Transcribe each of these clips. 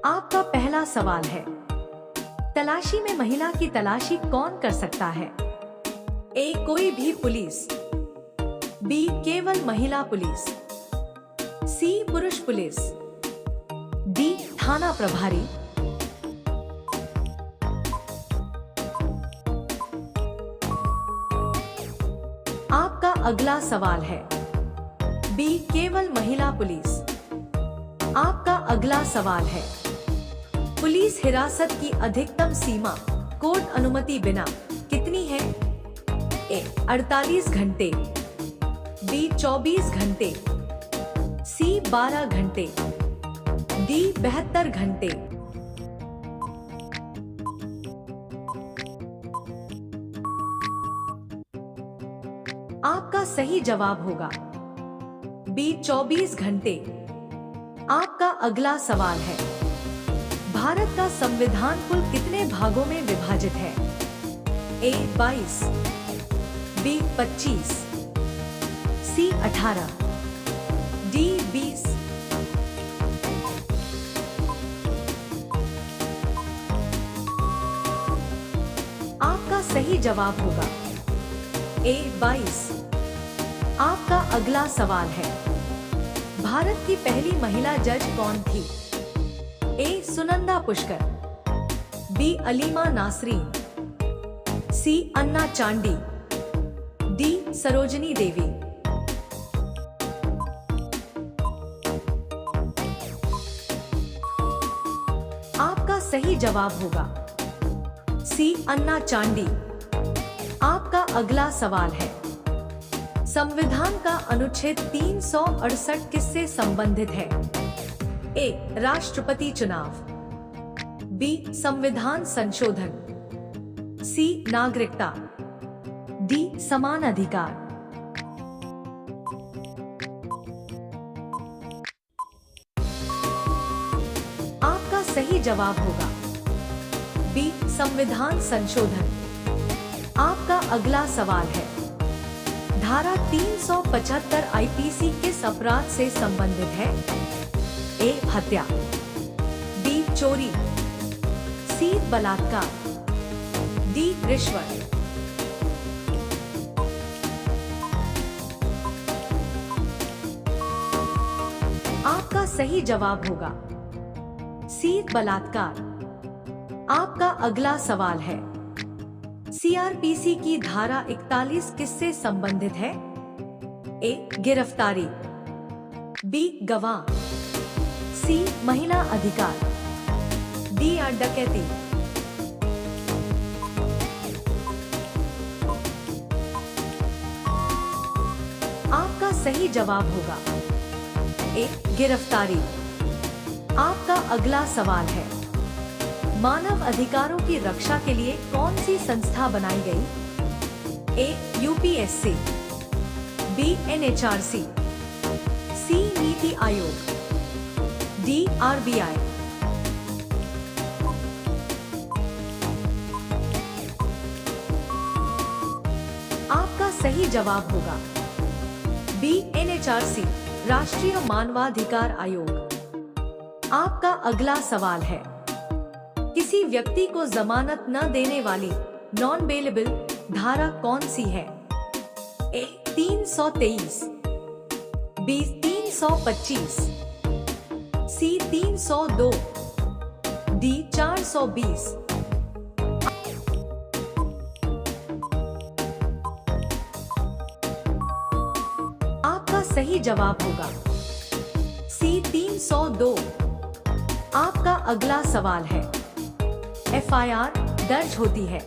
आपका पहला सवाल है, तलाशी में महिला की तलाशी कौन कर सकता है? ए. कोई भी पुलिस, बी. केवल महिला पुलिस, सी. पुरुष पुलिस, डी. थाना प्रभारी। आपका अगला सवाल है, बी. केवल महिला पुलिस। आपका अगला सवाल है, पुलिस हिरासत की अधिकतम सीमा कोर्ट अनुमति बिना कितनी है? ए. 48 घंटे, बी. 24 घंटे, सी. 12 घंटे, डी. 72 घंटे। आपका सही जवाब होगा बी. 24 घंटे। आपका अगला सवाल है, भारत का संविधान कुल कितने भागों में विभाजित है? ए. 22, बी. 25, सी. 18, डी. 20। आपका सही जवाब होगा ए. 22। आपका अगला सवाल है, भारत की पहली महिला जज कौन थी? ए. सुनंदा पुष्कर, बी. अलीमा नासरीन, सी. अन्ना चांडी, डी. सरोजनी देवी। आपका सही जवाब होगा सी. अन्ना चांडी। आपका अगला सवाल है, संविधान का अनुच्छेद 368 किससे संबंधित है? ए. राष्ट्रपति चुनाव, बी. संविधान संशोधन, सी. नागरिकता, डी. समान अधिकार। आपका सही जवाब होगा बी. संविधान संशोधन। आपका अगला सवाल है, धारा 375 आईपीसी किस अपराध से संबंधित है? ए. हत्या, बी. चोरी, सी. बलात्कार, डी. रिश्वत। आपका सही जवाब होगा सी. बलात्कार। आपका अगला सवाल है, सीआरपीसी की धारा 41 किससे संबंधित है? ए. गिरफ्तारी, बी. गवाह, सी. महिला अधिकार, डी. डकैती। आपका सही जवाब होगा ए. गिरफ्तारी। आपका अगला सवाल है, मानव अधिकारों की रक्षा के लिए कौन सी संस्था बनाई गई? A. UPSC, B. NHRC, C. Niti Aayog, D. RBI. आपका सही जवाब होगा बी. एनएचआरसी, राष्ट्रीय मानवाधिकार आयोग। आपका अगला सवाल है, किसी व्यक्ति को जमानत न देने वाली नॉन बेलेबल धारा कौन सी है? ए. 323, बी. 325, सी. 302, डी. 420। आपका सही जवाब होगा सी. 302। आपका अगला सवाल है, एफआईआर दर्ज होती है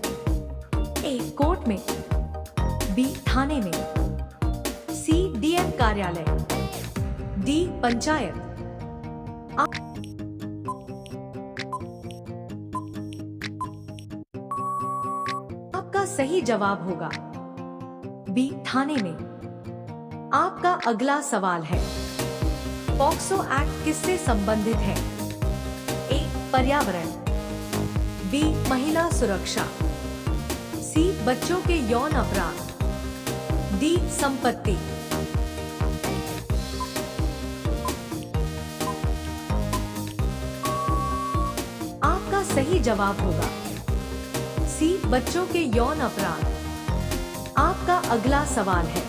ए. कोर्ट में, बी. थाने में, सी. डीएम कार्यालय, डी. पंचायत। आपका सही जवाब होगा बी. थाने में। आपका अगला सवाल है, पॉक्सो एक्ट किससे संबंधित है? ए. पर्यावरण, बी. महिला सुरक्षा, सी. बच्चों के यौन अपराध, डी. संपत्ति। सही जवाब होगा सी, बच्चों के यौन अपराध। आपका अगला सवाल है,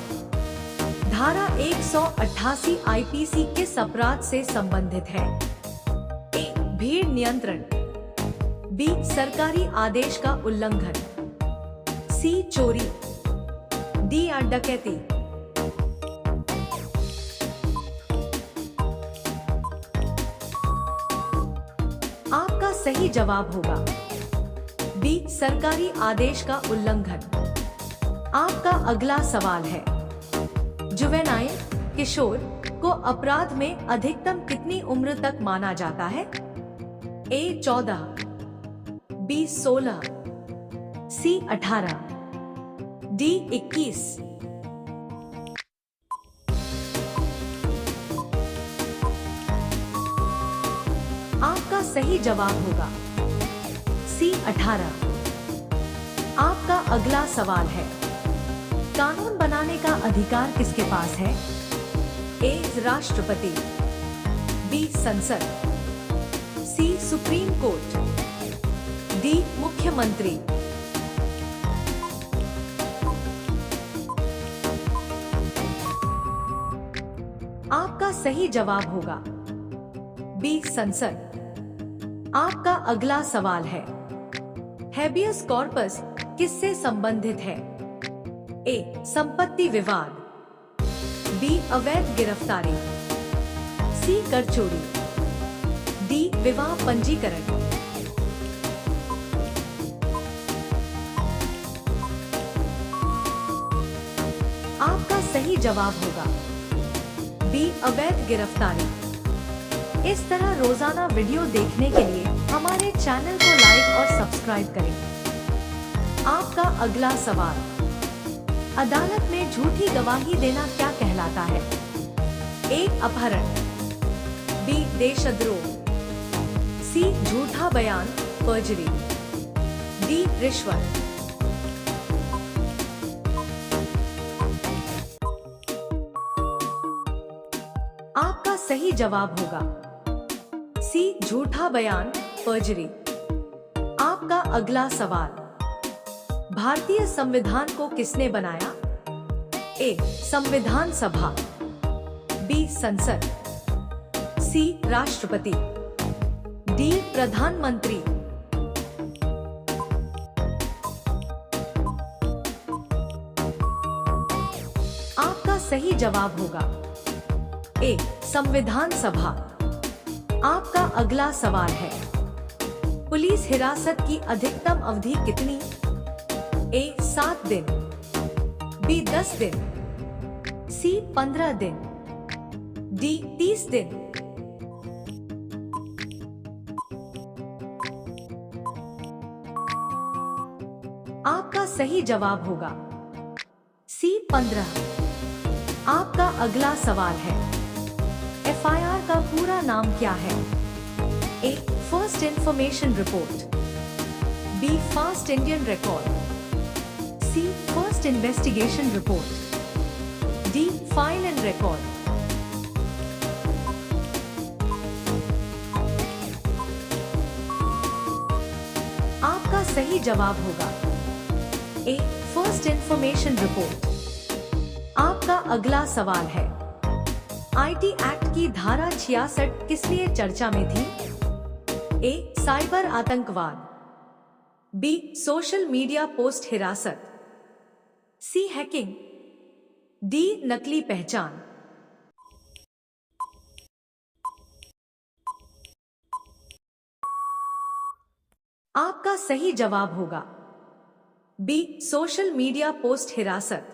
धारा 188 आईपीसी किस अपराध से संबंधित है? ए, भीड़ नियंत्रण, बी, सरकारी आदेश का उल्लंघन, सी, चोरी, डी, डकैती। आपका सही जवाब होगा बी, सरकारी आदेश का उल्लंघन। आपका अगला सवाल है, जुवेनाइल किशोर को अपराध में अधिकतम कितनी उम्र तक माना जाता है? ए, 14, बी, 16, सी, 18, डी, 21। आपका सही जवाब होगा सी, 18। आपका अगला सवाल है, कानून बनाने का अधिकार किसके पास है? ए, राष्ट्रपति, बी, संसद, सी, सुप्रीम कोर्ट, डी, मुख्यमंत्री। आपका सही जवाब होगा बी, संसद। आपका अगला सवाल है, हैबियस कॉर्पस किससे संबंधित है? ए, संपत्ति विवाद, बी, अवैध गिरफ्तारी, सी, कर चोरी, डी, विवाह पंजीकरण। आपका सही जवाब होगा बी, अवैध गिरफ्तारी। इस तरह रोजाना वीडियो देखने के लिए हमारे चैनल को लाइक और सब्सक्राइब करें। आपका अगला सवाल, अदालत में झूठी गवाही देना क्या कहलाता है? ए, अपहरण, बी, देशद्रोह, सी, झूठा बयान पर्जरी, डी, रिश्वत। आपका सही जवाब होगा सी, झूठा बयान पर्जरी। आपका अगला सवाल, भारतीय संविधान को किसने बनाया? ए, संविधान सभा, बी, संसद, सी, राष्ट्रपति, डी, प्रधानमंत्री। आपका सही जवाब होगा ए, संविधान सभा। आपका अगला सवाल है, पुलिस हिरासत की अधिकतम अवधि कितनी? ए, 7 दिन, बी, 10 दिन, सी, 15 दिन, डी, 30 दिन। आपका सही जवाब होगा सी, 15। आपका अगला सवाल है, एफआईआर का पूरा नाम क्या है? A, first information report, B, fast Indian record, C, first investigation report, D, file and record. आपका सही जवाब होगा ए, फर्स्ट इंफॉर्मेशन रिपोर्ट। आपका अगला सवाल है, आईटी एक्ट की धारा 66 किस लिए चर्चा में थी? ए, साइबर आतंकवाद, बी, सोशल मीडिया पोस्ट हिरासत, सी, हैकिंग, डी, नकली पहचान। आपका सही जवाब होगा बी, सोशल मीडिया पोस्ट हिरासत।